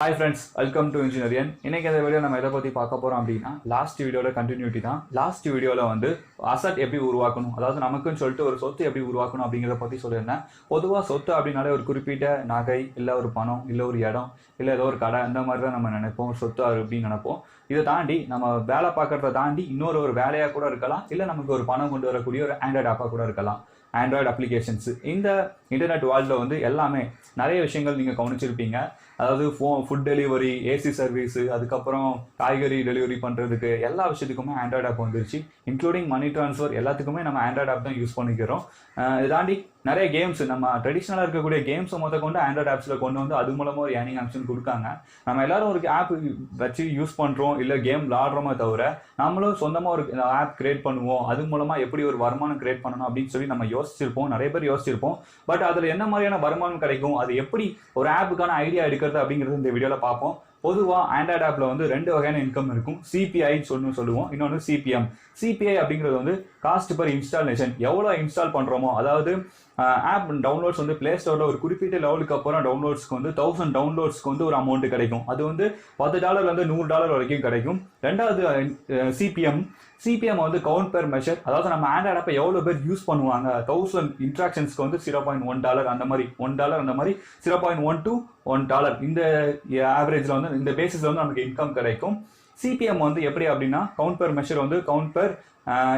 Hi friends, welcome to Engineering. இன்னைக்கு இந்த video நம்ம எதை பத்தி பார்க்க போறோம் அப்படின்னா லாஸ்ட் வீடியோட கண்டினியூட்டி தான். லாஸ்ட் வீடியோல வந்து அசெட் எப்படி உருவாக்கணும், அதாவது நமக்குன்னு சொல்லிட்டு ஒரு சொத்து எப்படி உருவாக்கணும் அப்படிங்கிறத பத்தி சொல்லியிருந்தேன். பொதுவாக சொத்து அப்படின்னாலே ஒரு குறிப்பிட்ட நகை இல்லை ஒரு பணம் இல்லை ஒரு இடம் இல்லை ஏதோ ஒரு கடை இந்த மாதிரி தான் நம்ம நினைப்போம் சொத்து அப்படின்னு நினைப்போம். இதை தாண்டி நம்ம வேலை பார்க்கறத தாண்டி இன்னொரு வேலையாக கூட இருக்கலாம், இல்லை நமக்கு ஒரு பணம் கொண்டு வரக்கூடிய ஒரு ஆண்ட்ராய்டு ஆப்பாக கூட இருக்கலாம். ஆண்ட்ராய்டு அப்ளிகேஷன்ஸ் இந்த இன்டர்நெட் வேர்ல்டில் வந்து எல்லாமே நிறைய விஷயங்கள் நீங்கள் கவனிச்சிருப்பீங்க. அதாவது ஃபுட் டெலிவரி, ஏசி சர்வீஸு, அதுக்கப்புறம் காய்கறி டெலிவரி பண்ணுறதுக்கு எல்லா விஷயத்துக்குமே ஆண்ட்ராய்டு ஆப் வந்துருச்சு. இன்க்ளூடிங் மணி ட்ரான்ஸ்ஃபர் எல்லாத்துக்குமே நம்ம ஆண்ட்ராய்டு ஆப் தான் யூஸ் பண்ணிக்கிறோம். இதை தாண்டி நிறைய கேம்ஸ், நம்ம ட்ரெடிஷ்னலாக இருக்கக்கூடிய கேம்ஸை கொண்டு ஆண்ட்ராய்டு ஆப்ஸில் கொண்டு வந்து அது மூலமாக ஒரு ஏர்னிங் ஆப்ஷன் கொடுக்காங்க. நம்ம எல்லாரும் ஒரு ஆப் வச்சு யூஸ் பண்ணுறோம், இல்லை கேம் விளாடுறோமே தவிர நம்மளும் சொந்தமாக ஒரு ஆப் கிரியேட் பண்ணுவோம், அது மூலமாக எப்படி ஒரு வருமானம் கிரியேட் பண்ணணும் அப்படின்னு சொல்லி நம்ம யோசிச்சிருப்போம், நிறைய பேர் யோசிச்சிருப்போம். பட் அதில் என்ன மாதிரியான வருமானம் கிடைக்கும், அது எப்படி ஒரு ஆப்புக்கான ஐடியா எடுக்கிறது அப்படிங்கிறது இந்த வீடியோவில் பார்ப்போம். பொதுவாக ஆண்ட்ராய்டு ஆப்பில் வந்து ரெண்டு வகையான இன்கம் இருக்கும். சிபிஐன்னு சொல்லுவோம், இன்னொன்று சிபிஎம். சிபிஐ அப்படிங்கிறது வந்து காஸ்ட் பர் இன்ஸ்டாலேஷன், எவ்வளோ இன்ஸ்டால் பண்ணுறோமோ, அதாவது ஆப் டவுன்லோட்ஸ் வந்து பிளே ஸ்டோரில் ஒரு குறிப்பிட்ட லெவலுக்கு அப்புறம் டவுன்லோட்ஸ்க்கு வந்து 1000 டவுன்லோட்ஸ்க்கு வந்து ஒரு அமௌண்ட் கிடைக்கும். அது வந்து $10 $100 வரைக்கும் கிடைக்கும். ரெண்டாவது சிபிஎம் வந்து கவுண்ட் பெர் மெஷர், அதாவது நம்ம ஆண்ட்ராய்டு ஆப்பை எவ்வளோ பேர் யூஸ் பண்ணுவாங்க. 1000 இன்ட்ராக்ஷன்ஸ்க்கு வந்து $0.1 அந்த மாதிரி $1 அந்த மாதிரி $0.1 to $1 இந்த ஆவரேஜில் வந்து இந்த பேசிஸில் வந்து நமக்கு இன்கம் கிடைக்கும். சிபிஎம் வந்து எப்படி அப்படின்னா கவுண்ட் பெர் மெஷர் வந்து கவுண்ட் பெர்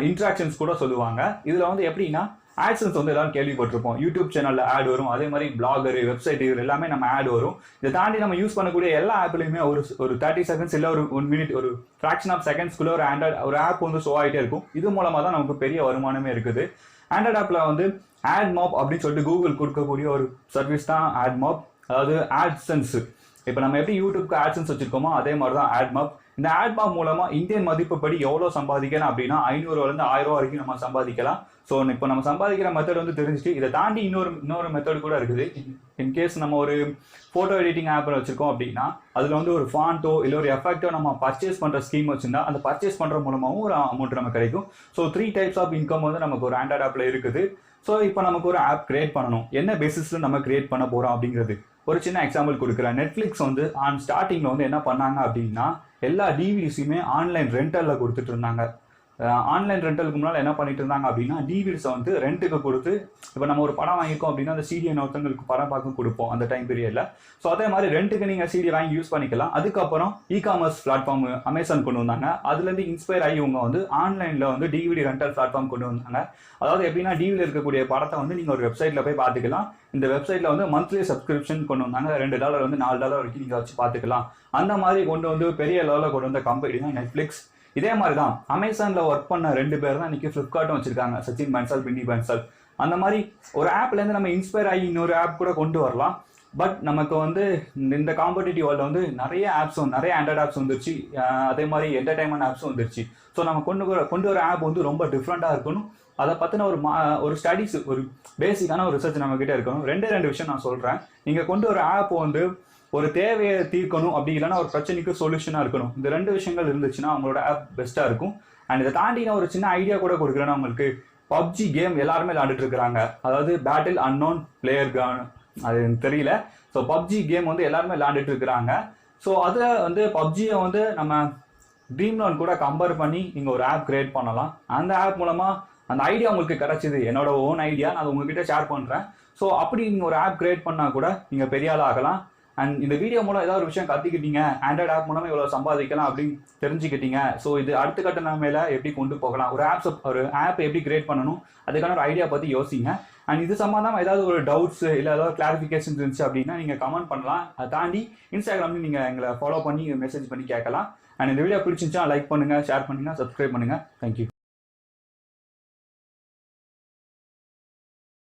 இன்ட்ராக்ஷன்ஸ் கூட சொல்லுவாங்க. இதில் வந்து எப்படின்னா ஆட்சன்ஸ் வந்து எல்லாரும் கேள்விப்பட்டிருப்போம். யூடியூப் சேனலில் ஆட் வரும், அதே மாதிரி பிளாகரு, வெப்சைட் இது எல்லாமே நம்ம ஆட் வரும். இதை தாண்டி நம்ம யூஸ் பண்ணக்கூடிய எல்லா ஆப்லையுமே ஒரு 30 செகண்ட்ஸ் இல்லை ஒரு 1 மினிட், ஒரு ஃப்ராக்ஷன் ஆஃப் செகண்ட்ஸ்க்குள்ள ஒரு ஆப் வந்து ஷோ ஆகிட்டே இருக்கும். இது மூலமாக தான் நமக்கு பெரிய வருமானமே இருக்குது. ஆண்ட்ராய்டு ஆப்பில் வந்து ஆட் மாப் அப்படின்னு சொல்லிட்டு கூகுள் கொடுக்கக்கூடிய ஒரு சர்வீஸ் தான் ஆட் மாப், அதாவது ஆட்சன்ஸ். இப்போ நம்ம எப்படி யூடியூப்க்கு ஆட்சன்ஸ் வச்சிருக்கோமோ அதே மாதிரி தான் ஆட் மாப். இந்த ஆட் மாப் மூலமாக இந்தியன் மதிப்புப்படி எவ்வளோ சம்பாதிக்கலாம் அப்படின்னா $500 1000 வரைக்கும் நம்ம சம்பாதிக்கலாம். ஸோ இப்போ நம்ம சம்பாதிக்கிற மெத்தட் வந்து தெரிஞ்சுட்டு இதை தாண்டி இன்னொரு மெத்தட் கூட இருக்குது. இன்கேஸ் நம்ம ஒரு ஃபோட்டோ எடிட்டிங் ஆப் வச்சிருக்கோம் அப்படின்னா அதில் வந்து ஒரு ஃபாண்டோ இல்லை ஒரு எஃபெக்டோ நம்ம பர்ச்சேஸ் பண்ணுற ஸ்கீம் வச்சுருந்தா அந்த பர்ச்சேஸ் பண்ணுற மூலமாகவும் ஒரு அமௌண்ட் நமக்கு கிடைக்கும். ஸோ 3 டைப்ஸ் ஆஃப் இன்கம் வந்து நமக்கு ஒரு ஆண்ட்ராய்டு ஆப்பில் இருக்குது. ஸோ இப்போ நமக்கு ஒரு ஆப் கிரியேட் பண்ணணும், என்ன பேசிஸில் நம்ம கிரியேட் பண்ண போகிறோம் அப்படிங்கிறது ஒரு சின்ன எக்ஸாம்பிள் கொடுக்குறேன். நெட்ஃப்ளிக்ஸ் வந்து ஸ்டார்டிங்கில் வந்து என்ன பண்ணாங்க அப்படின்னா எல்லா டிவிடிஸுமே ஆன்லைன் ரெண்டலில் கொடுத்துட்டு இருந்தாங்க. ஆன்லைன் ரெண்டலுக்கு முன்னால் என்ன பண்ணிட்டு இருந்தாங்க அப்படின்னா டிவிடிஸை வந்து ரெண்ட்டுக்கு கொடுத்து, இப்போ நம்ம ஒரு படம் வாங்கியிருக்கோம் அப்படின்னா அந்த சிடியை ஒருத்தங்களுக்கு படம் பார்க்க கொடுப்போம் அந்த டைம் பீரியடில். ஸோ அதே மாதிரி ரெண்ட்டுக்கு நீங்கள் சிடி வாங்கி யூஸ் பண்ணிக்கலாம். அதுக்கப்புறம் இ-காமர்ஸ் பிளாட்ஃபார்ம் அமேசான் கொண்டு வந்தாங்க. அதுலேருந்து இன்ஸ்பயர் ஆகி இவங்க வந்து ஆன்லைனில் வந்து டிவிடி ரெண்டல் பிளாட்ஃபார்ம் கொண்டு வந்தாங்க. அதாவது எப்படின்னா டிவியில் இருக்கக்கூடிய படத்தை வந்து நீங்கள் ஒரு வெப்சைட்டில் போய் பார்த்துக்கலாம். இந்த வெப்சைட்டில் வந்து மந்த்லி சப்ஸ்கிரிப்ஷன் கொண்டு வந்தாங்க. $2 வந்து $4 வரைக்கும் நீங்கள் வச்சு பார்த்துக்கலாம். அந்த மாதிரி கொண்டு வந்து பெரிய லெவலில் கொண்டு வந்த கம்பெனி தான் நெட்ஃப்ளிக்ஸ். இதே மாதிரி தான் அமேசானில் ஒர்க் பண்ண 2 பேர் தான் இன்றைக்கி ஃப்ளிப்கார்ட்டும் வச்சுருக்காங்க, சச்சின் பன்சால், பின்னி பன்சால். அந்த மாதிரி ஒரு ஆப்லேருந்து நம்ம இன்ஸ்பயர் ஆகி இன்னொரு ஆப் கூட கொண்டு வரலாம். பட் நமக்கு வந்து இந்த காம்படிட்டிவ் வேர்ல்டில் வந்து நிறைய ஆண்ட்ராய்டு ஆப்ஸ் வந்துருச்சு, அதே மாதிரி என்டர்டைன்மெண்ட் ஆப்ஸும் வந்துருச்சு. ஸோ நம்ம கொண்டு வர ஆப் வந்து ரொம்ப டிஃப்ரெண்ட்டாக இருக்கணும். அதை பற்றின ஒரு ஸ்டடீஸ், ஒரு பேசிக்கான ஒரு ரிசர்ச் நம்மக்கிட்ட இருக்கணும். 2 விஷயம் நான் சொல்கிறேன். நீங்கள் கொண்டு வர ஆப் வந்து ஒரு தேவையை தீர்க்கணும், அப்படி இல்லைன்னா ஒரு பிரச்சனைக்கு சொல்யூஷனாக இருக்கணும். இந்த 2 விஷயங்கள் இருந்துச்சுன்னா அவங்களோட ஆப் பெஸ்ட்டாக இருக்கும். அண்ட் இதை தாண்டி நான் ஒரு சின்ன ஐடியா கூட கொடுக்குறேன்னா, உங்களுக்கு PUBG கேம் எல்லாருமே விளாண்டுட்டு இருக்கிறாங்க, அதாவது பேட்டில் அன்னோன் பிளேயர், அது எனக்கு தெரியல. ஸோ PUBG கேம் வந்து எல்லாருமே விளாண்டுட்டு இருக்கிறாங்க. ஸோ அதை வந்து PUBGயை வந்து நம்ம ட்ரீம் லோன் கூட கம்பேர் பண்ணி நீங்கள் ஒரு ஆப் கிரியேட் பண்ணலாம். அந்த ஆப் மூலமாக அந்த ஐடியா உங்களுக்கு கிடைச்சிது, என்னோட ஓன் ஐடியா, நான் உங்ககிட்ட ஷேர் பண்ணுறேன். ஸோ அப்படி நீங்கள் ஒரு ஆப் கிரியேட் பண்ணால் கூட நீங்கள் பெரிய ஆள் ஆகலாம். அண்ட் இந்த வீடியோ மூலம் ஏதாவது ஒரு விஷயம் கற்றுக்கிட்டீங்க, ஆண்ட்ராய்டு ஆப் மூலமாக இவ்வளோ சம்பாதிக்கலாம் அப்படின்னு தெரிஞ்சுக்கிட்டீங்க. ஸோ இது அடுத்த கட்ட நிலைமையில எப்படி கொண்டு போகலாம், ஒரு ஆப் எப்படி கிரியேட் பண்ணணும், அதுக்கான ஒரு ஐடியா பற்றி யோசிங்க. அண்ட் இது சம்மந்தமாக ஏதாவது ஒரு டவுட்ஸ் இல்லை ஏதாவது கிளாரிஃபிகேஷன்ஸ் இருந்துச்சு அப்படின்னா நீங்கள் கமெண்ட் பண்ணலாம். அதை தாண்டி இன்ஸ்டாகிராம்லையும் நீங்கள் எங்களை ஃபாலோ பண்ணி மெசேஜ் பண்ணி கேட்கலாம். அண்ட் இந்த வீடியோ பிடிச்சிருந்துச்சா லைக் பண்ணுங்கள், ஷேர் பண்ணுங்கள், சப்ஸ்கிரைப் பண்ணுங்கள். தேங்க்யூ.